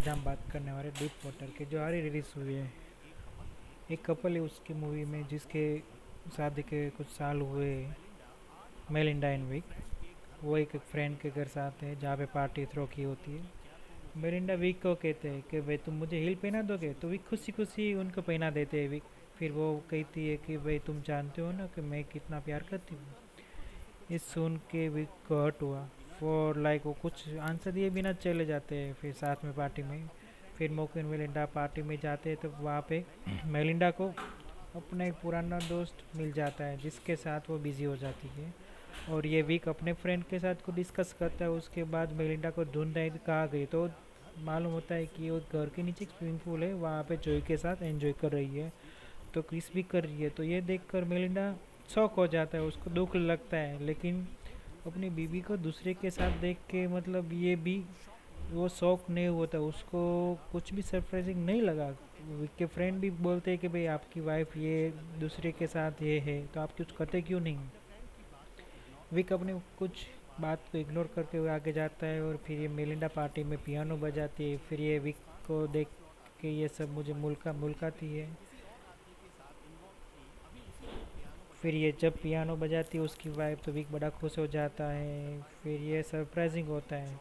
आज हम बात करने वाले डीप वाटर की जो हाल ही रिलीज हुई है। एक कपल है उसकी मूवी में जिसके शादी के कुछ साल हुए। मेलिंडा एंड विक वो एक फ्रेंड के घर से आते हैं जहाँ पे पार्टी थ्रो की होती है। मेलिंडा विक को कहते हैं कि भाई तुम मुझे हील पहना दोगे, तो विक खुशी खुशी उनको पहना देते हैं। विक फिर वो कहती है कि भाई तुम जानते हो ना कि मैं कितना प्यार करती हूँ। ये सुन के विक को हर्ट हुआ। फॉर लाइक वो कुछ आंसर दिए बिना चले जाते हैं फिर साथ में पार्टी में। फिर मोक एंड मेलिंडा पार्टी में जाते हैं तो वहाँ पे मेलिंडा को अपना एक पुराना दोस्त मिल जाता है जिसके साथ वो बिजी हो जाती है। और ये वीक अपने फ्रेंड के साथ को डिस्कस करता है। उसके बाद मेलिंडा को ढूंढता है कहाँ गई, तो मालूम होता है कि वो घर के नीचे एक स्विमिंग पूल है, वहाँ पे जॉय के साथ एंजॉय कर रही है। तो क्रिस भी कर रही है, तो ये देखकर मेलिंडा शौक हो जाता है, उसको दुख लगता है। लेकिन अपनी बीवी को दूसरे के साथ देख के मतलब ये भी वो शौक नहीं होता, उसको कुछ भी सरप्राइजिंग नहीं लगा। विक के फ्रेंड भी बोलते हैं कि भाई आपकी वाइफ ये दूसरे के साथ ये है तो आप कुछ करते क्यों नहीं। विक अपने कुछ बात को इग्नोर करके वो आगे जाता है और फिर ये मेलिंडा पार्टी में पियानो बजाती है। फिर ये विक को देख के ये सब मुझे मुल्का मुल्काती है। फिर ये जब पियानो बजाती है उसकी वाइफ तो विक बड़ा खुश हो जाता है। फिर ये सरप्राइजिंग होता है।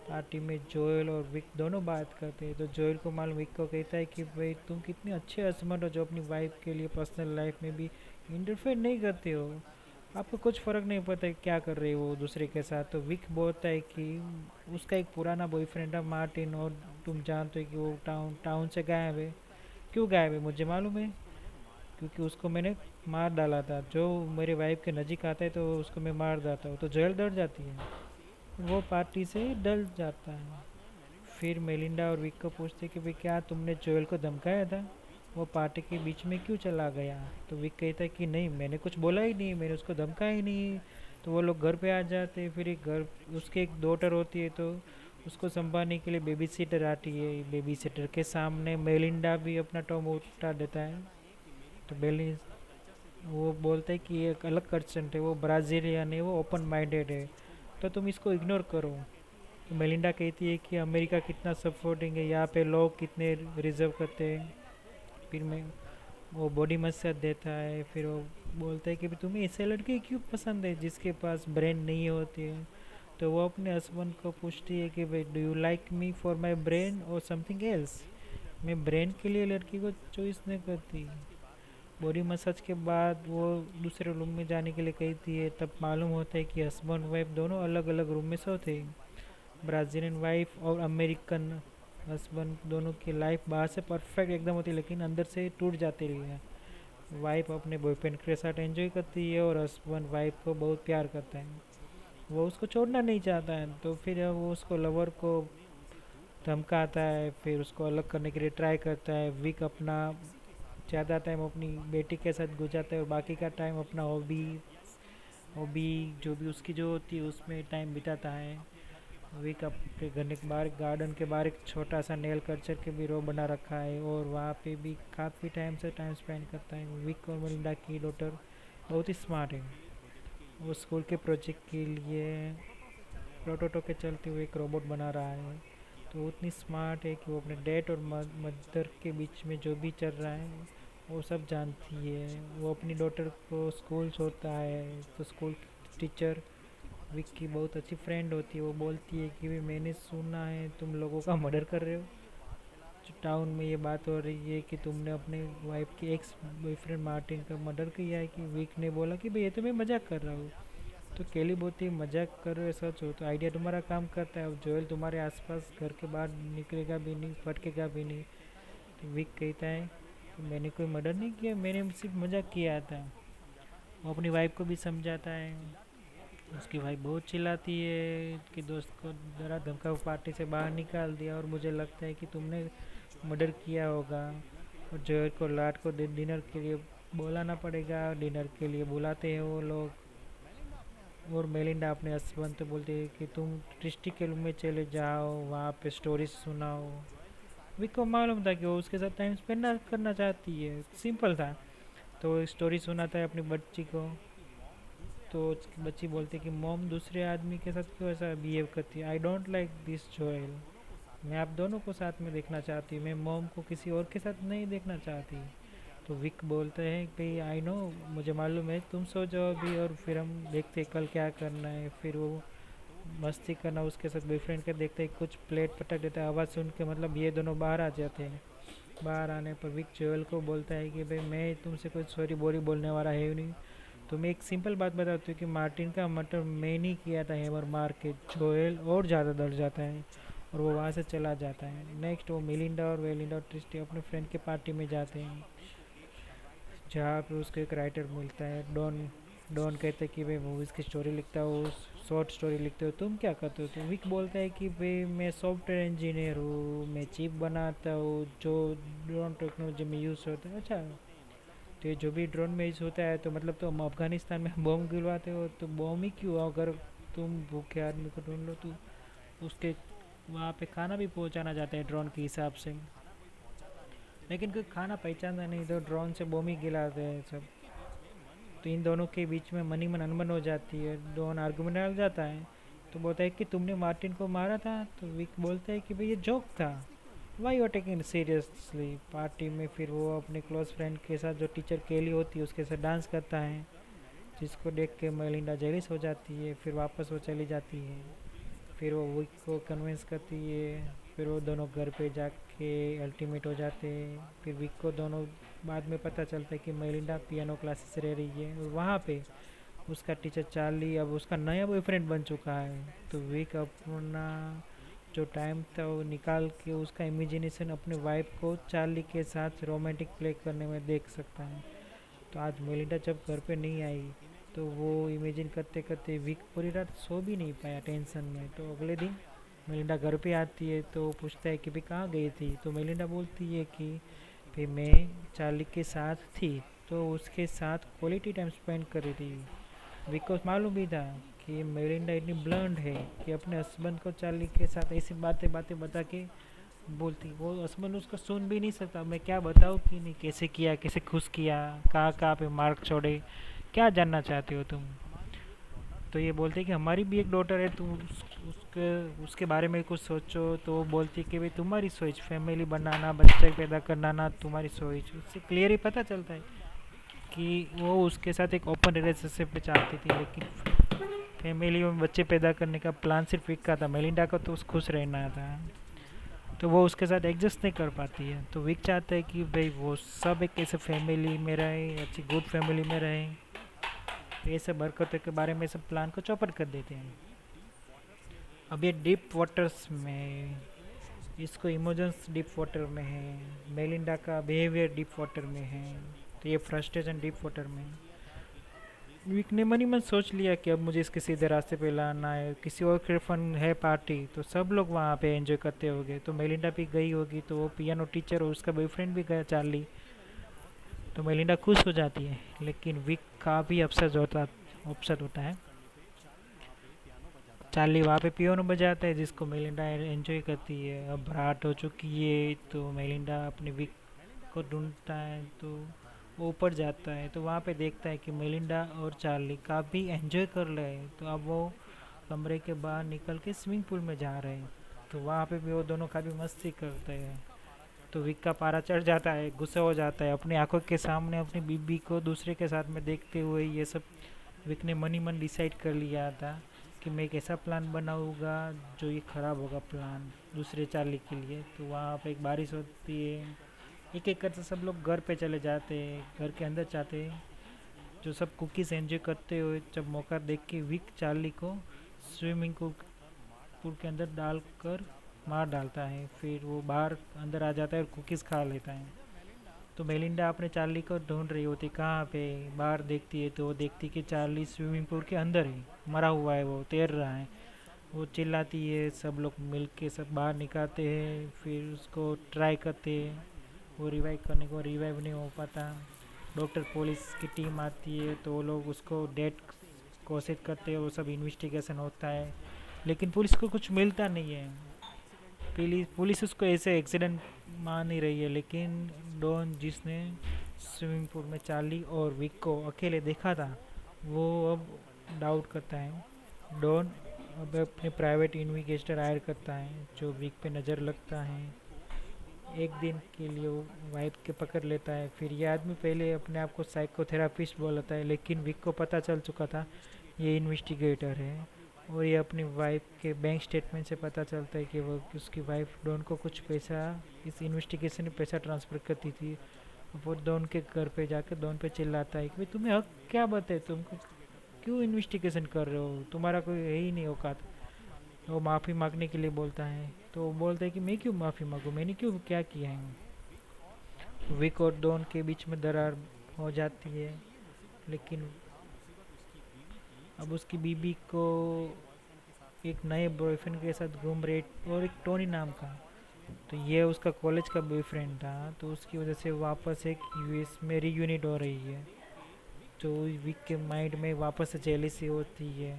पार्टी में जोएल और विक दोनों बात करते हैं, तो जोएल को मालूम विक को कहता है कि भाई तुम कितने अच्छे हस्बैंड हो जो अपनी वाइफ के लिए पर्सनल लाइफ में भी इंटरफेयर नहीं करते हो। आपको कुछ फ़र्क नहीं पड़ता क्या कर रहे हो दूसरे के साथ। तो विक बोलता है कि उसका एक पुराना बॉयफ्रेंड है मार्टिन, और तुम जानते हो कि वो टाउन टाउन से गायब है। क्यों गायब है मुझे मालूम है, क्योंकि उसको मैंने मार डाला था। जो मेरे वाइफ के नज़दीक आता है तो उसको मैं मार देता हूँ, तो जोएल डर जाती है। वो पार्टी से डर जाता है। फिर मेलिंडा और विक को पूछते कि भाई क्या तुमने जोएल को धमकाया था, वो पार्टी के बीच में क्यों चला गया। तो विक कहता है कि नहीं मैंने कुछ बोला ही नहीं, मैंने उसको धमकाया ही नहीं। तो वो लोग घर पे आ जाते हैं। फिर एक घर उसके एक डॉटर होती है, तो उसको संभालने के लिए बेबी सीटर आती है। बेबी सीटर के सामने मेलिंडा भी अपना टॉम उठा देता है। तो बेली वो बोलता है कि एक अलग कंसेंट है, वो ब्राज़ीलियन है, वो ओपन माइंडेड है, तो तुम इसको इग्नोर करो। तो मेलिंडा कहती है कि अमेरिका कितना सपोर्टिंग है, यहाँ पे लोग कितने रिजर्व करते हैं। फिर मैं वो बॉडी मसाज देता है। फिर वो बोलता है कि भाई तुम्हें ऐसे लड़के क्यों पसंद है जिसके पास ब्रेन नहीं होती है। तो वो अपने हस्बैंड को पूछती है कि भाई do you like me for my brain और समथिंग एल्स। मैं ब्रेन के लिए लड़की को चॉइस नहीं करती। बॉडी मसाज के बाद वो दूसरे रूम में जाने के लिए कहती है, तब मालूम होता है कि हस्बैंड वाइफ दोनों अलग अलग रूम में सोते हैं। ब्राज़ीलियन वाइफ और अमेरिकन हस्बैंड दोनों की लाइफ बाहर से परफेक्ट एकदम होती है लेकिन अंदर से टूट जाती है। वाइफ अपने बॉयफ्रेंड के साथ एंजॉय करती है और हस्बैंड वाइफ को बहुत प्यार करता है। वो उसको छोड़ना नहीं चाहता है, तो फिर वो उसको लवर को धमकाता है, फिर उसको अलग करने के लिए ट्राई करता है। विक अपना ज़्यादा टाइम अपनी बेटी के साथ गुजारता है और बाकी का टाइम अपना हॉबी हॉबी जो भी उसकी जो होती है उसमें टाइम बिताता है। विक अपने घर के बाहर गार्डन के बाहर एक छोटा सा नेल कल्चर के भी रो बना रखा है और वहाँ पे भी काफ़ी टाइम से टाइम स्पेंड करता है। विक और मेलिंडा की डॉटर बहुत ही स्मार्ट है। वो स्कूल के प्रोजेक्ट के लिए प्रोटोटो के चलते हुए एक रोबोट बना रहा है। तो वो उतनी स्मार्ट है कि वो अपने डैड और मदर के बीच में जो भी चल रहा है वो सब जानती है। वो अपनी डॉटर को स्कूल छोड़ता है, तो स्कूल टीचर विक की बहुत अच्छी फ्रेंड होती है। वो बोलती है कि भी मैंने सुना है तुम लोगों का मर्डर कर रहे हो। जो टाउन में ये बात हो रही है कि तुमने अपने वाइफ के एक्स बॉयफ्रेंड मार्टिन का मर्डर किया है। कि विक ने बोला कि भाई ये तो मैं मजाक कर रहा हूँ। तो केली बोलती मजाक कर रहे हो सच हो तो आइडिया तुम्हारा काम करता है। अब जोएल तुम्हारे आसपास घर के बाहर निकलेगा भी नहीं, फटकेगा भी नहीं। तो विक कहता है कि मैंने कोई मर्डर नहीं किया, मैंने सिर्फ मजाक किया था। वो अपनी वाइफ को भी समझाता है। उसकी वाइफ बहुत चिल्लाती है कि दोस्त को ज़रा धमका पार्टी से बाहर निकाल दिया और मुझे लगता है कि तुमने मर्डर किया होगा। और जोएल को लाट को डिनर के लिए बुलाना पड़ेगा। डिनर के लिए बुलाते हैं वो लोग। और मेलिंडा अपने हस्बैंड तो बोलती है कि तुम ट्रिस्टी के रूम में चले जाओ, वहाँ पे स्टोरी सुनाओ। विक को मालूम था कि वो उसके साथ टाइम स्पेंड ना करना चाहती है, सिंपल था। तो वो स्टोरी सुनाता है अपनी बच्ची को। तो उसकी बच्ची बोलती है कि मॉम दूसरे आदमी के साथ क्यों ऐसा बिहेव करती है, I don't like this Joel. मैं आप दोनों को साथ में देखना चाहती हूँ, मैं मॉम को किसी और के साथ नहीं देखना चाहती। तो विक बोलते हैं भाई आई नो, मुझे मालूम है, तुम सो जाओ अभी और फिर हम देखते हैं कल क्या करना है। फिर वो मस्ती करना उसके साथ बॉयफ्रेंड के देखते ही कुछ प्लेट पटक देता है, आवाज़ सुन के मतलब ये दोनों बाहर आ जाते हैं। बाहर आने पर विक जोएल को बोलता है कि भाई मैं तुमसे कोई सॉरी बोरी बोलने वाला है ही नहीं। तो मैं एक सिंपल बात बताती हूँ कि मार्टिन का मर्डर मैं नहीं किया था हैमर मार के। जोएल और ज़्यादा डर जाता है और वो वहाँ से चला जाता है। नेक्स्ट वो मिलिंडा और वेलिंडा और ट्रिस्टी अपने फ्रेंड के पार्टी में जाते हैं, जहाँ पे उसको एक राइटर मिलता है डॉन। डॉन कहते हैं कि भाई मूवीज़ की स्टोरी लिखता हो, शॉर्ट स्टोरी लिखते हो, तुम क्या करते हो? तो विक बोलता है कि भाई मैं सॉफ्टवेयर इंजीनियर हूँ, मैं चिप बनाता हूँ जो ड्रोन टेक्नोलॉजी में यूज़ होता है। अच्छा, तो ये जो भी ड्रोन में यूज़ होता है तो मतलब तुम अफगानिस्तान में बॉम्ब गिरवाते हो, तो बॉम्ब ही क्यों? अगर तुम भूखे आदमी को ढूंढ लो तो उसके वहाँ पे खाना भी पहुँचाना जाता है ड्रोन के हिसाब से। लेकिन कोई खाना पहचानता नहीं तो ड्रोन से बॉम्ब ही गिराते हैं सब। तो इन दोनों के बीच में मनी मन अनबन हो जाती है, डॉन आर्गुमेंट डाल जाता है। तो बोलता है कि तुमने मार्टिन को मारा था? तो विक बोलता है कि भाई ये जोक था, why you taking seriously. Party में फिर वो अपने क्लोज फ्रेंड के साथ जो टीचर केली होती है उसके साथ डांस करता है, जिसको देख के मेलिंडा जेलिस हो जाती है। फिर वापस वो चली जाती है। फिर वो विक को कन्विंस करती है। फिर वो दोनों घर पे जाके अल्टीमेट हो जाते हैं। फिर विक को दोनों बाद में पता चलता है कि मेलिंडा पियानो क्लासेस रह रही है और वहाँ पे उसका टीचर चार्ली अब उसका नया बॉयफ्रेंड बन चुका है। तो विक अपना जो टाइम था वो निकाल के उसका इमेजिनेशन अपने वाइफ को चार्ली के साथ रोमांटिक प्ले करने में देख सकता है। तो आज मेलिंडा जब घर पे नहीं आई तो वो इमेजिन करते करते विक पूरी रात सो भी नहीं पाया टेंशन में। तो अगले दिन मेलिंडा घर पे आती है तो पूछता है कि भाई कहाँ गई थी? तो मेलिंडा बोलती है कि भाई मैं चार्ली के साथ थी, तो उसके साथ क्वालिटी टाइम स्पेंड कर रही थी। बिकॉज मालूम भी था कि मेलिंडा इतनी ब्लंड है कि अपने हस्बैंड को चार्ली के साथ ऐसी बातें बातें बता के बोलती, वो हस्बैंड उसको सुन भी नहीं सकता। मैं क्या बताऊँ कि नहीं, कैसे किया, कैसे खुश किया, कहाँ कहाँ पे मार्क छोड़े, क्या जानना चाहते हो तुम? तो ये बोलते कि हमारी भी एक डॉटर है, तुम उसके बारे में कुछ सोचो। तो वो बोलती कि भाई तुम्हारी सोच फैमिली बनाना, बच्चे पैदा करना ना तुम्हारी सोच। उससे क्लियर ही पता चलता है कि वो उसके साथ एक ओपन रिलेशनशिप में चाहती थी, लेकिन फैमिली में बच्चे पैदा करने का प्लान सिर्फ विक का था, मेलिंडा को तो उस खुश रहना था। तो वो उसके साथ एडजस्ट नहीं कर पाती है। तो विक चाहता है कि भाई वो सब एक ऐसे फैमिली में रहे, अच्छी गुड फैमिली में रहे। तो ये सब हरकतों के बारे में सब प्लान को चौपट कर देते हैं। अब ये डीप वाटर्स में, इसको इमोशंस डीप वाटर में है, मेलिंडा का बिहेवियर डीप वाटर में है, तो ये फ्रस्ट्रेशन डीप वाटर में है। विक ने मन ही मन सोच लिया कि अब मुझे इसके सीधे रास्ते पे लाना है। किसी और के फन है पार्टी तो सब लोग वहाँ पे एंजॉय करते होंगे, तो मेलिंडा भी गई होगी, तो वो पियानो टीचर और उसका बॉयफ्रेंड भी गया चार्ली। तो मेलिंडा खुश हो जाती है, लेकिन विक काफ़ी अपसेट होता है। चार्ली वहाँ पे पियानो बजाता है जिसको मेलिंडा एंजॉय करती है। अब रात हो चुकी है तो मेलिंडा अपने विक को ढूंढता है, तो वो ऊपर जाता है तो वहाँ पे देखता है कि मेलिंडा और चार्ली काफ़ी एंजॉय कर रहे हैं। तो अब वो कमरे के बाहर निकल के स्विमिंग पूल में जा रहे हैं। तो वहाँ पे भी वो दोनों काफ़ी मस्ती करते हैं। तो विक का पारा चढ़ जाता है, गुस्सा हो जाता है, अपनी आंखों के सामने अपनी बीबी को दूसरे के साथ में देखते हुए ये सब विक ने मन ही मन डिसाइड कर लिया था कि मैं एक ऐसा प्लान बनाऊंगा जो ये ख़राब होगा प्लान दूसरे चार्ली के लिए। तो वहाँ पे एक बारिश होती है, एक एक करके सब लोग घर पे चले जाते हैं, घर के अंदर जाते हैं। जो सब कुकीज़ एंजॉय करते हुए जब मौका देख के विक चार्ली को स्विमिंग पूल के अंदर डालकर मार डालता है। फिर वो बाहर अंदर आ जाता है और कुकीज़ खा लेता है। तो मेलिंडा अपने चार्ली को ढूंढ रही होती, कहाँ पे? बाहर देखती है तो वो देखती कि चार्ली स्विमिंग पूल के अंदर है, मरा हुआ है, वो तैर रहा है। वो चिल्लाती है, सब लोग मिल के सब बाहर निकालते हैं, फिर उसको ट्राई करते हैं। वो रिवाइव करने को रिवाइव नहीं हो पाता। डॉक्टर पुलिस की टीम आती है तो वो लोग उसको डेड घोषित करते हैं। वो सब इन्वेस्टिगेशन होता है, लेकिन पुलिस को कुछ मिलता नहीं है। पुलिस उसको ऐसे एक्सीडेंट मान नहीं रही है, लेकिन डॉन जिसने स्विमिंग पूल में चार्ली और विक को अकेले देखा था वो अब डाउट करता है। डॉन अब अपने प्राइवेट इन्वेस्टिगेटर हायर करता है जो विक पे नज़र लगता है। एक दिन के लिए वो वाइफ के पकड़ लेता है। फिर ये आदमी पहले अपने आप को साइकोथेरापिस्ट बोलता है, लेकिन विक को पता चल चुका था ये इन्वेस्टिगेटर है। और ये अपनी वाइफ के बैंक स्टेटमेंट से पता चलता है कि वो उसकी वाइफ डॉन को कुछ पैसा इस इन्वेस्टिगेशन में पैसा ट्रांसफ़र करती थी। वो डॉन के घर पे जाकर डॉन पे चिल्लाता है कि भाई तुम्हें हक क्या बताए, तुमको क्यों इन्वेस्टिगेशन कर रहे हो, तुम्हारा कोई है ही नहीं औकात। वो माफ़ी मांगने के लिए बोलता है तो वो बोलता है कि मैं क्यों माफ़ी मांगूँ, मैंने क्यों क्या किया है। विक और डॉन के बीच में दरार हो जाती है। लेकिन अब उसकी बीबी को एक नए बॉयफ्रेंड के साथ घूम रही, और एक टोनी नाम का, तो ये उसका कॉलेज का बॉयफ्रेंड था, तो उसकी वजह से वापस एक यूएस में रीयूनिट हो रही है। तो विक के माइंड में वापस से जेलिसी होती है।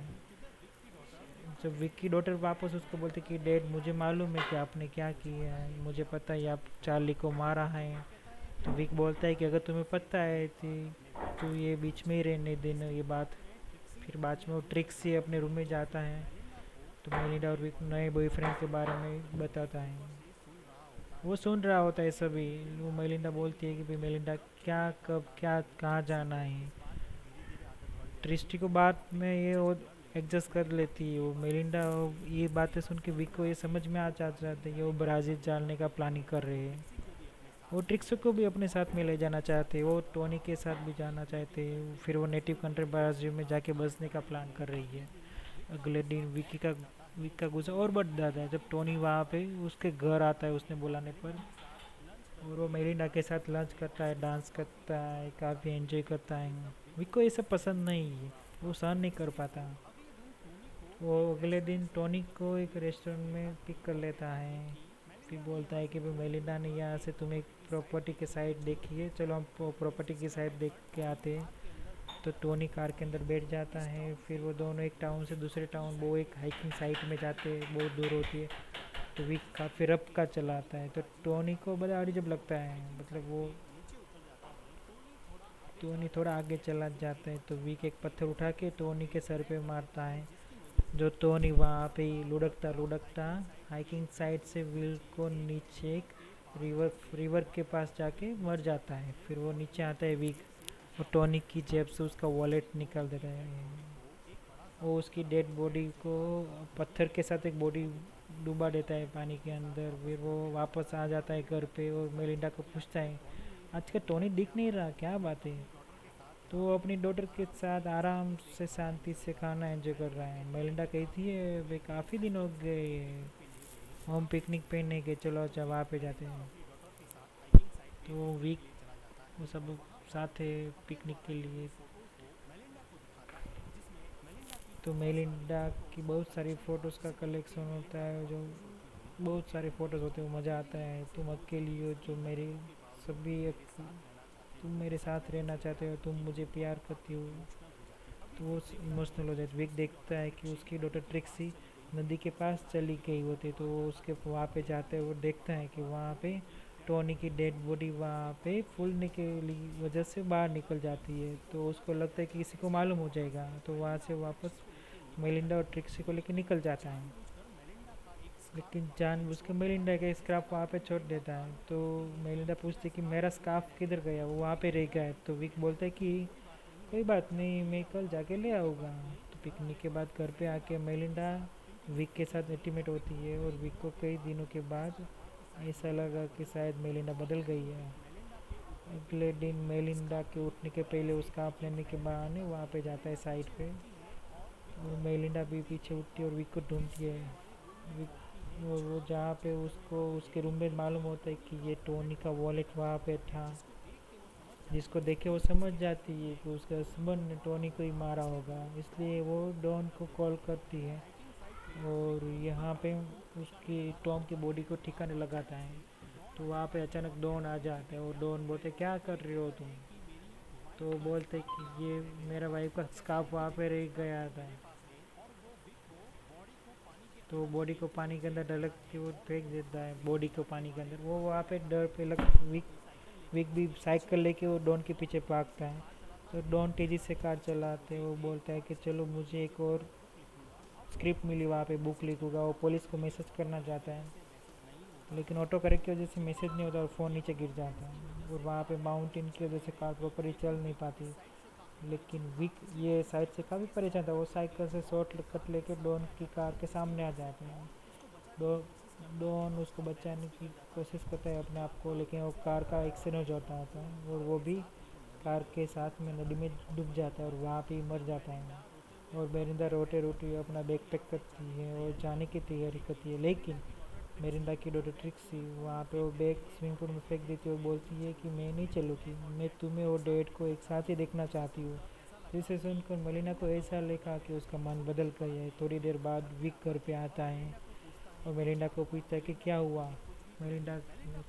जब विक की डॉटर वापस उसको बोलती कि डैड मुझे मालूम है कि आपने क्या किया है, मुझे पता है आप चार्ली को मारा है। तो विक बोलता है कि अगर तुम्हें पता है तो ये बीच में ही रहने देना ये बात। फिर बाद में वो ट्रिक्सी अपने रूम में जाता है तो मेलिंडा और विक नए बॉयफ्रेंड के बारे में बताता है। वो सुन रहा होता है सभी। वो मेलिंडा बोलती है कि भाई मेलिंडा क्या कब क्या कहाँ जाना है। ट्रिस्टी को बाद में ये वो एडजस्ट कर लेती है। वो मेलिंडा ये बातें सुन के विक को ये समझ में आ जाता है कि वो ब्राज़ील जाने का प्लानिंग कर रहे हैं। वो ट्रिक्स को भी अपने साथ में ले जाना चाहते, वो टोनी के साथ भी जाना चाहते। फिर वो नेटिव कंट्री ब्राज़ील में जाके बसने का प्लान कर रही है। अगले दिन विक का गुस्सा और बढ़ जाता है जब टोनी वहाँ पे उसके घर आता है उसने बुलाने पर। और वो मेलिंडा के साथ लंच करता है, डांस करता है, काफ़ी एंजॉय करता है। विक को ये सब पसंद नहीं है, वो सहन नहीं कर पाता। वो अगले दिन टोनी को एक रेस्टोरेंट में पिक कर लेता है। फिर बोलता है कि भाई मेलिंडा ने यहाँ से तुम्हें एक प्रॉपर्टी के साइड देखी है, चलो हम प्रॉपर्टी की साइड देख के आते हैं। तो टोनी कार के अंदर बैठ जाता है। फिर वो दोनों एक टाउन से दूसरे टाउन, वो एक हाइकिंग साइट में जाते हैं, बहुत दूर होती है। तो विक काफ़ी रफ का चलाता है तो टोनी को बड़ा अजीब लगता है, मतलब वो टोनी थोड़ा आगे चला जाता है तो विक एक पत्थर उठा के टोनी के सर पे मारता है। जो टोनी वहाँ पे ही लुढ़कता लुढ़कता हाइकिंग साइट से व्हील को नीचे एक रिवर के पास जाके मर जाता है। फिर वो नीचे आता है विक, वो टोनी की जेब से उसका वॉलेट निकाल देता है। वो उसकी डेड बॉडी को पत्थर के साथ एक बॉडी डुबा देता है पानी के अंदर। फिर वो वापस आ जाता है घर पे और मेलिंडा को पूछता है आज का टोनी दिख नहीं रहा, क्या बात है। तो वो अपनी डॉटर के साथ आराम से शांति से खाना एंजॉय कर रहा है। मेलिंडा कहती है वे काफ़ी दिन हो गए हम पिकनिक पे नहीं गए, चलो अच्छा वहाँ पे जाते हैं। तो वीक वो सब साथ है पिकनिक के लिए। तो मेलिंडा की बहुत सारी फ़ोटोज़ का कलेक्शन होता है, जो बहुत सारे फ़ोटोज़ होते हैं, वो मज़ा आता है। तुम अकेली हो जो मेरी सभी तुम मेरे साथ रहना चाहते हो, तुम मुझे प्यार करती हो। तो वो इमोशनल हो जाए। विक देखता है कि उसकी डॉटर ट्रिक्सी नदी के पास चली गई होती, तो वो उसके वहाँ पे जाते हैं। वो देखता है कि वहाँ पे टोनी की डेड बॉडी वहाँ पे फूलने के लिए वजह से बाहर निकल जाती है। तो उसको लगता है कि किसी को मालूम हो जाएगा, तो वहाँ से वापस मेलिंडा और ट्रिक्सी को लेकर निकल जाता है। लेकिन जानबूझ के मेलिंडा का स्कार्फ वहाँ पे छोड़ देता है। तो मेलिंडा पूछती है कि मेरा स्कार्फ किधर गया, वो वहाँ पे रह गया है। तो विक बोलता है कि कोई बात नहीं, मैं कल जाके ले आऊँगा। तो पिकनिक के बाद घर पे आके मेलिंडा विक के साथ इंटीमेट होती है और विक को कई दिनों के बाद ऐसा लगा कि शायद मेलिंडा बदल गई है। अगले दिन मेलिंडा के उठने के पहले उसका आप लेने के बहाने वहाँ पे जाता है साइड पे। और मेलिंडा भी पीछे उठती है और विक को ढूंढती है। विक वो जहाँ पे उसको उसके रूम में मालूम होता है कि ये टोनी का वॉलेट वहाँ पे था, जिसको देखे वो समझ जाती है कि उसके हस्बैंड ने टोनी को ही मारा होगा। इसलिए वो डॉन को कॉल करती है और यहाँ पे उसकी टॉम की बॉडी को ठिकाने लगाता है। तो वहाँ पे अचानक डॉन आ जाता है और डॉन बोलते क्या कर रहे हो तुम। तो बोलते कि ये मेरा वाइफ का स्कार्फ वहाँ पे रह गया था। तो बॉडी को पानी के अंदर ढलक के वो फेंक देता है बॉडी को पानी के अंदर। वो वहाँ पे डर पे लग विक भी साइकिल लेके वो डॉन के पीछे भागता है। तो डॉन तेज़ी से कार चलाते वो बोलता है कि चलो मुझे एक और स्क्रिप्ट मिली, वहाँ पे बुक लिखूँगा, वो पुलिस को मैसेज करना चाहता है, लेकिन ऑटो करेक्ट की वजह से मैसेज नहीं होता और फ़ोन नीचे गिर जाता है, और वहाँ पे माउंटेन की वजह से कार प्रॉपरली चल नहीं पाती। लेकिन विक ये साइड से काफ़ी परेशान था, वो साइकिल से शॉर्ट कट लेके डॉन की कार के सामने आ जाते हैं। डॉ डॉन उसको बचाने की कोशिश करता है अपने आप को, लेकिन वो कार का एक्सीडेंट हो जाता है और वो भी कार के साथ में नदी में डूब जाता है और वहाँ पे ही मर जाता है। और मेरिंदा रोते रोते अपना बैग पैक करती है और जाने की तैयारी करती है, लेकिन मेरिंदा की डॉटर ट्रिक्सी वहाँ पे वो बैग स्विमिंग पूल में फेंक देती है और बोलती है कि मैं नहीं चलूँगी, मैं तुम्हें और डैड को एक साथ ही देखना चाहती हूँ। जिसे सुनकर मेलिना को ऐसा लगा कि उसका मन बदल गया है। थोड़ी देर बाद विक घर पे आता है और मेलिंडा को पूछता है कि क्या हुआ। मेलिंडा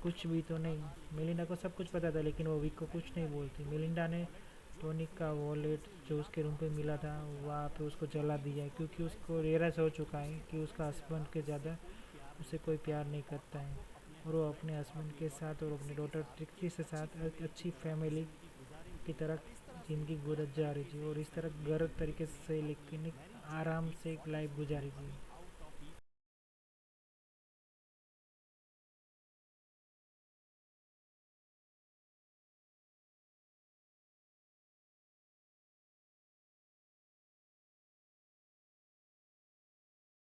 कुछ भी तो नहीं। मेलिंडा को सब कुछ पता था, लेकिन वो विक को कुछ नहीं बोलती। मेलिंडा ने टोनिक का वॉलेट जो उसके रूम पे मिला था वहाँ पे उसको जला दिया है, क्योंकि उसको रियलाइज़ हो चुका है कि उसका हस्बैंड के ज़्यादा उसे कोई प्यार नहीं करता है, और वो अपने हस्बैंड के साथ और अपनी डॉटर ट्रिक्सी के साथ एक अच्छी फैमिली की तरह ज़िंदगी गुजर जा रही थी, और इस तरह गलत तरीके से लेकिन आराम से एक लाइफ गुजारी थी।